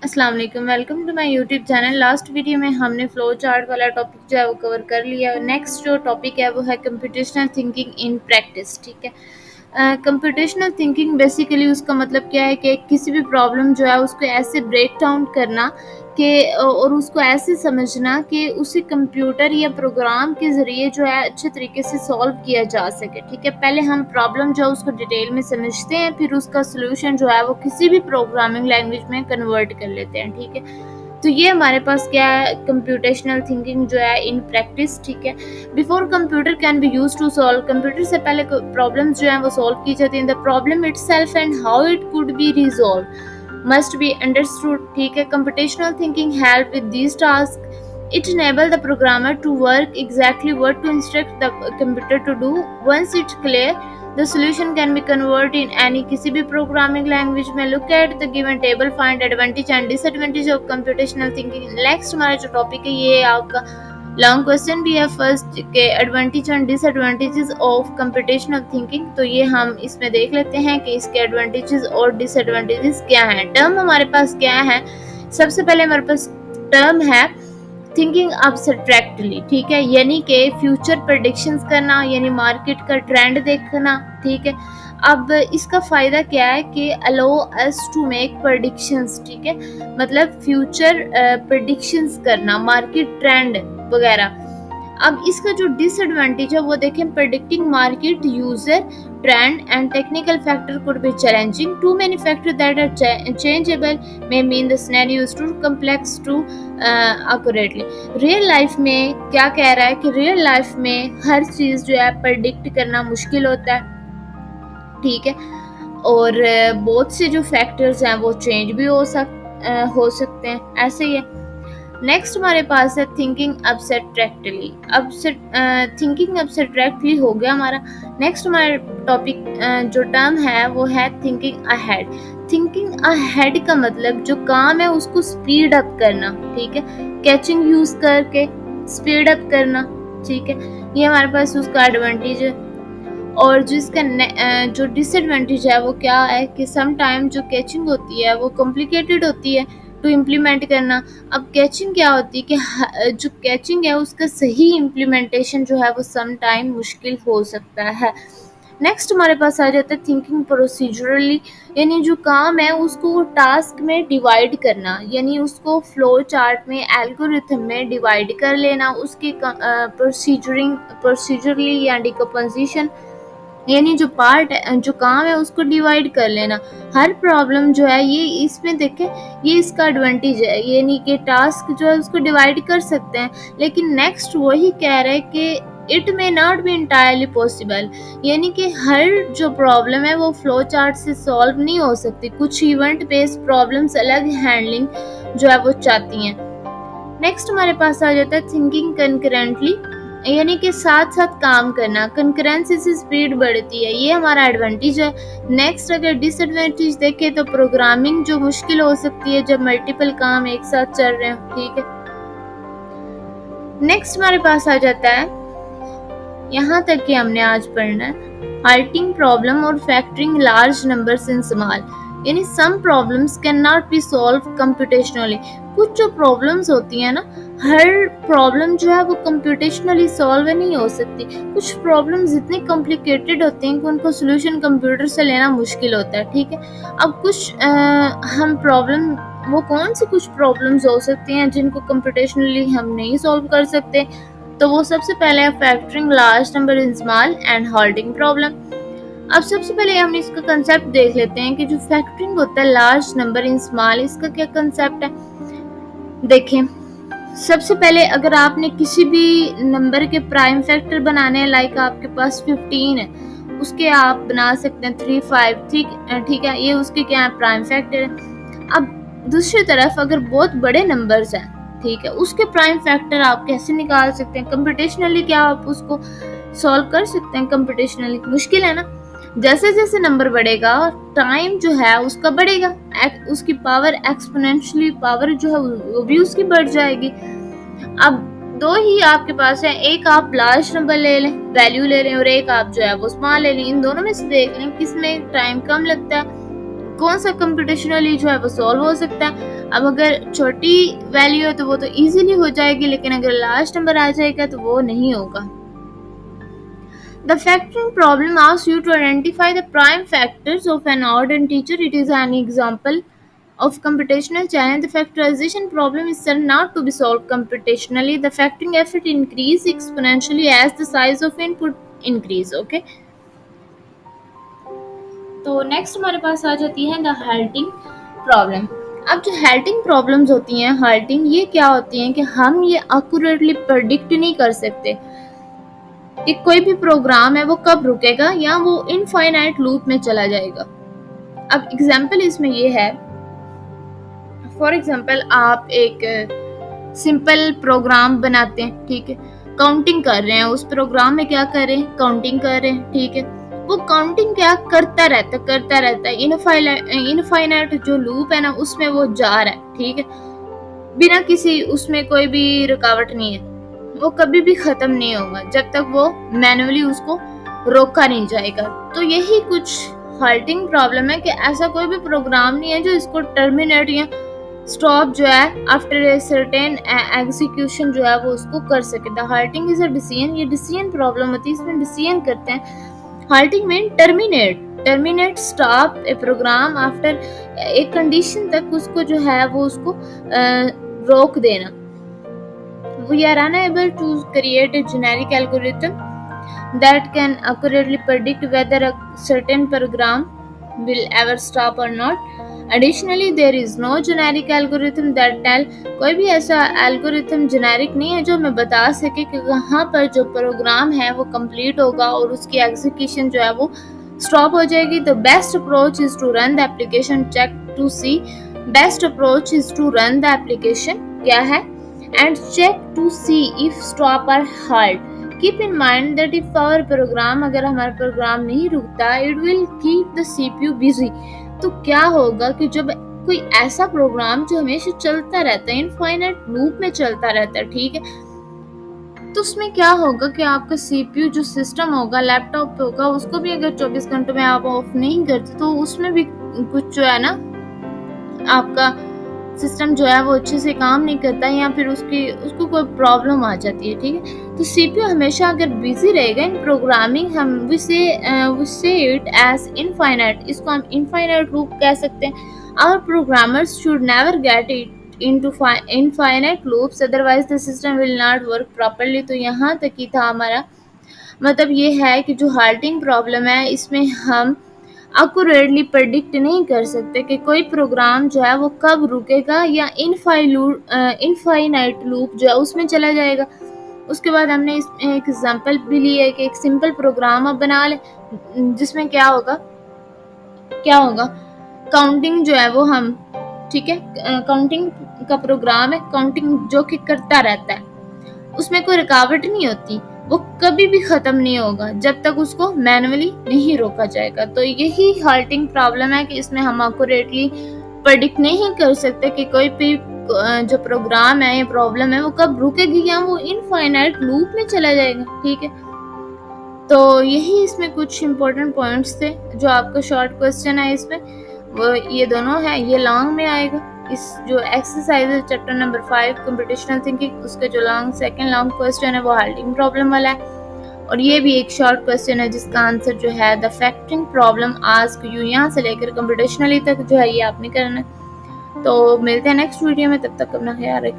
अस्सलाम वालेकुम, welcome to my YouTube channel. Last video में हमने फ्लो चार्ट वाला टॉपिक जो है वो कवर कर लिया। नेक्स्ट जो टॉपिक है वो है कंप्यूटेशनल थिंकिंग इन प्रैक्टिस। ठीक है, कंप्यूटेशनल थिंकिंग बेसिकली उसका मतलब क्या है कि किसी भी प्रॉब्लम जो है उसको ऐसे ब्रेक डाउन करना कि और उसको ऐसे समझना कि उसे कंप्यूटर या प्रोग्राम के ज़रिए जो है अच्छे तरीके से सॉल्व किया जा सके। ठीक है, पहले हम प्रॉब्लम जो है उसको डिटेल में समझते हैं, फिर उसका सॉल्यूशन जो है वो किसी भी प्रोग्रामिंग लैंग्वेज में कन्वर्ट कर लेते हैं। ठीक है, तो ये हमारे पास क्या है, कंप्यूटेशनल थिंकिंग जो है इन प्रैक्टिस। ठीक है, before computer can be use to solve, computer से पहले प्रॉब्लम्स जो हैं वो सॉल्व की जाती हैं। The problem itself and how it could be resolve must be understood. ठीक है, computational thinking help with these tasks. It enable the programmer to work exactly what to instruct the computer to do. Once it's clear, the solution can be converted in any किसी भी programming language में. Look at the given table, find advantage and disadvantage of computational thinking. Next हमारा जो topic है ये आपका long question भी है फर्स्ट के advantage and disadvantages of computational thinking. तो ये हम इसमें देख लेते हैं कि इसके एडवांटेजेस और डिसएडवांटेजेस क्या हैं। टर्म हमारे पास क्या है, सबसे पहले हमारे पास टर्म है थिंकिंग अब्स्ट्रैक्टली। ठीक है, यानी कि फ्यूचर प्रेडिक्शंस करना, यानी मार्केट का ट्रेंड देखना। ठीक है, अब इसका फ़ायदा क्या है कि allow us to make predictions. ठीक है, मतलब फ्यूचर प्रेडिक्शंस करना, मार्केट ट्रेंड वगैरह। अब इसका जो डिसएडवांटेज है वो देखें, predicting market user trend and technical factor could be challenging, too many factor that are changeable may mean the scenario is too complex to accurately. Real life में क्या कह रहा है कि रियल लाइफ में हर चीज़ जो है प्रेडिक्ट करना मुश्किल होता है। ठीक है, और बहुत से जो फैक्टर्स हैं वो चेंज भी हो सकते हैं, ऐसे ही है। नेक्स्ट हमारे पास है थिंकिंग अब्स्ट्रैक्टली। थिंकिंग अब्स्ट्रैक्टली हो गया हमारा। नेक्स्ट हमारा टॉपिक जो टर्म है वो है थिंकिंग अहेड। थिंकिंग अहेड का मतलब जो काम है उसको स्पीड अप करना। ठीक है, कैचिंग यूज करके स्पीड अप करना। ठीक है, ये हमारे पास उसका एडवांटेज है। और जिसका जो डिसएडवांटेज है वो क्या है कि सम टाइम जो कैचिंग होती है वो कॉम्प्लिकेटेड होती है टू इम्प्लीमेंट करना। अब कैचिंग क्या होती है कि जो कैचिंग है उसका सही इम्प्लीमेंटेशन जो है वो सम टाइम मुश्किल हो सकता है। नेक्स्ट हमारे पास आ जाता है थिंकिंग प्रोसीजरली, यानी जो काम है उसको टास्क में डिवाइड करना, यानी उसको फ्लो चार्ट में एल्गोरिथम में डिवाइड कर लेना, उसकी प्रोसीजरली या डिकम्पोजिशन, यानी जो पार्ट है जो काम है उसको डिवाइड कर लेना। हर प्रॉब्लम जो है ये इसमें देखें, ये इसका एडवांटेज है, यानी कि टास्क जो है उसको डिवाइड कर सकते हैं। लेकिन नेक्स्ट वही कह रहे हैं कि it may not be entirely possible, यानी कि हर जो प्रॉब्लम है वो फ्लो चार्ट से सॉल्व नहीं हो सकती। कुछ इवेंट बेस्ड प्रॉब्लम्स अलग हैंडलिंग जो है वो चाहती हैं। नेक्स्ट हमारे पास आ जाता है थिंकिंग कंकरेंटली, यानी कि साथ साथ काम करना, कंकरेंसी से स्पीड बढ़ती है, ये हमारा एडवांटेज है। नेक्स्ट अगर डिसएडवांटेज देखें तो प्रोग्रामिंग जो मुश्किल हो सकती है जब मल्टीपल काम एक साथ चल रहे हैं। ठीक है, नेक्स्ट हमारे पास आ जाता है, यहाँ तक कि हमने आज पढ़ना है हार्टिंग प्रॉब्लम और factoring large numbers in small, यानी some problems can not be solved computationally. कुछ जो प्रॉब्लम्स होती हैं ना, हर प्रॉब्लम जो है वो कंप्यूटेशनली सॉल्व नहीं हो सकती। कुछ प्रॉब्लम्स इतनी कॉम्प्लिकेटेड होती हैं कि उनको सोल्यूशन कंप्यूटर से लेना मुश्किल होता है। ठीक है, अब कुछ हम प्रॉब्लम, वो कौन सी कुछ प्रॉब्लम्स हो सकती हैं जिनको कंप्यूटेशनली हम नहीं सॉल्व कर सकते, तो वो सबसे पहले है factoring large number in small and halting problem. अब सबसे पहले हम इसका कंसेप्ट देख लेते हैं कि जो फैक्टरिंग होता है लार्ज नंबर इन स्मॉल, इसका क्या कंसेप्ट है। देखें, सबसे पहले अगर आपने किसी भी नंबर के प्राइम फैक्टर बनाने हैं, लाइक आपके पास 15 है, उसके आप बना सकते हैं 3, 5। ठीक है, ये उसके क्या है, प्राइम फैक्टर है। अब दूसरी तरफ अगर बहुत बड़े नंबर्स हैं, ठीक है, उसके प्राइम फैक्टर आप कैसे निकाल सकते हैं कंप्यूटेशनली, क्या आप उसको सॉल्व कर सकते हैं कंप्यूटेशनली, मुश्किल है ना। जैसे जैसे नंबर बढ़ेगा टाइम जो है उसका बढ़ेगा, उसकी पावर एक्सपोनेंशियली पावर जो है वो भी उसकी बढ़ जाएगी। अब दो ही आपके पास है, एक आप लार्ज नंबर ले लें, वैल्यू ले लें, और एक आप जो है वो स्मॉल ले लें। इन दोनों में से देख लें किसमें टाइम कम लगता है। कौन सा कंप्यूटेशनली जो है वो सॉल्व हो सकता है। अब अगर छोटी वैल्यू है तो वो तो इजीली हो जाएगी, लेकिन अगर लार्ज नंबर आ जाएगा तो वो नहीं होगा। The factoring problem asks you to identify the prime factors of an odd integer. It is an example of computational challenge. The factorization problem is said not to be solved computationally. The factoring effort increase exponentially as the size of input increase. Okay. तो next हमारे पास आ जाती है the halting problem. अब जो halting problems होती हैं, halting ये क्या होती हैं कि हम ये एक्यूरेटली प्रेडिक्ट नहीं कर सकते कि कोई भी प्रोग्राम है वो कब रुकेगा या वो इनफाइनाइट लूप में चला जाएगा। अब एग्जांपल इसमें ये है, फॉर एग्जांपल आप एक सिंपल प्रोग्राम बनाते हैं, ठीक है, काउंटिंग कर रहे हैं, उस प्रोग्राम में क्या कर रहे हैं, काउंटिंग कर रहे हैं, ठीक है, वो काउंटिंग क्या करता रहता है, इनफाइनाइट जो लूप है ना उसमें वो जा रहा है, ठीक है, बिना किसी उसमें कोई भी रुकावट नहीं है, वो कभी भी खत्म नहीं होगा जब तक वो मैन्युअली उसको रोका नहीं जाएगा। तो यही कुछ हाल्टिंग प्रॉब्लम है कि ऐसा कोई भी प्रोग्राम नहीं है जो इसको टर्मिनेट या स्टॉप जो है आफ्टर ए सर्टेन एग्जीक्यूशन जो है वो उसको कर सके। The halting is a decision, ये डिसीजन प्रॉब्लम होती है, इसमें डिसीजन करते हैं। हाल्टिंग मीन टर्मिनेट स्टॉप ए प्रोग्राम आफ्टर एक कंडीशन तक उसको जो है वो उसको रोक देना। We are unable to create a generic algorithm that can accurately predict whether a certain program will ever stop or not. Additionally, there is no generic algorithm that tell, कोई भी ऐसा algorithm generic नहीं है जो हमें बता सके कि कहाँ पर जो प्रोग्राम है वो complete होगा और उसकी execution जो है वो stop हो जाएगी। तो best approach is to run the application check to see, best approach is to run the application क्या है and check to see if stop or halt. Keep in mind that if our program, अगर हमारा programme नहीं रुकता, it will keep the CPU busy. तो क्या होगा कि जब कोई ऐसा प्रोग्राम जो हमेशा चलता रहता है, इनफाइनाइट लूप में चलता रहता है, ठीक है, तो उसमें क्या होगा कि आपका CPU जो सिस्टम होगा, लैपटॉप होगा, उसको भी अगर 24 घंटों में आप ऑफ नहीं करते तो उसमें भी कुछ जो है ना आपका सिस्टम जो है वो अच्छे से काम नहीं करता या फिर उसको कोई प्रॉब्लम आ जाती है, ठीक है। तो CPU हमेशा अगर बिजी रहेगा इन प्रोग्रामिंग, हम we say it as infinite, इसको हम इनफाइनाइट लूप कह सकते हैं। Our programmers should never get it into infinite loops, otherwise the system will not work properly. तो यहाँ तक ही था हमारा मतलब ये है कि जो हाल्टिंग प्रॉब्लम है इसमें हम एक्यूरेटली प्रेडिक्ट नहीं कर सकते कि कोई प्रोग्राम जो है वो कब रुकेगा या इनफाइनाइट लूप जो है उसमें चला जाएगा। उसके बाद हमने इसमें एक एग्जांपल भी ली है कि एक सिंपल प्रोग्राम आप बना ले जिसमें क्या होगा काउंटिंग जो है वो हम, ठीक है, काउंटिंग का प्रोग्राम है, काउंटिंग जो कि करता रहता है, उसमें कोई रुकावट नहीं होती, वो कभी भी खत्म नहीं होगा जब तक उसको मैन्युअली नहीं रोका जाएगा। तो यही हाल्टिंग प्रॉब्लम है कि इसमें हम एक्यूरेटली प्रेडिक्ट नहीं कर सकते कि कोई भी जो प्रोग्राम है या प्रॉब्लम है वो कब रुकेगी या वो इनफाइनाइट लूप में चला जाएगा, ठीक है। तो यही इसमें कुछ इंपॉर्टेंट पॉइंट्स थे। जो आपका शॉर्ट क्वेश्चन है इसमें वो ये दोनों है, ये लॉन्ग में आएगा। इस जो एक्सरसाइज है चैप्टर नंबर 5 कंप्यूटेशनल थिंकिंग, उसका जो सेकंड लॉन्ग क्वेश्चन है वो हाल्टिंग प्रॉब्लम वाला है, और ये भी एक शॉर्ट क्वेश्चन है जिसका आंसर जो है the factoring problem ask you, यहाँ से लेकर कंप्यूटेशनली तक जो है ये आपने करना है। तो मिलते हैं नेक्स्ट वीडियो में, तब तक अपना ख्याल रखिए।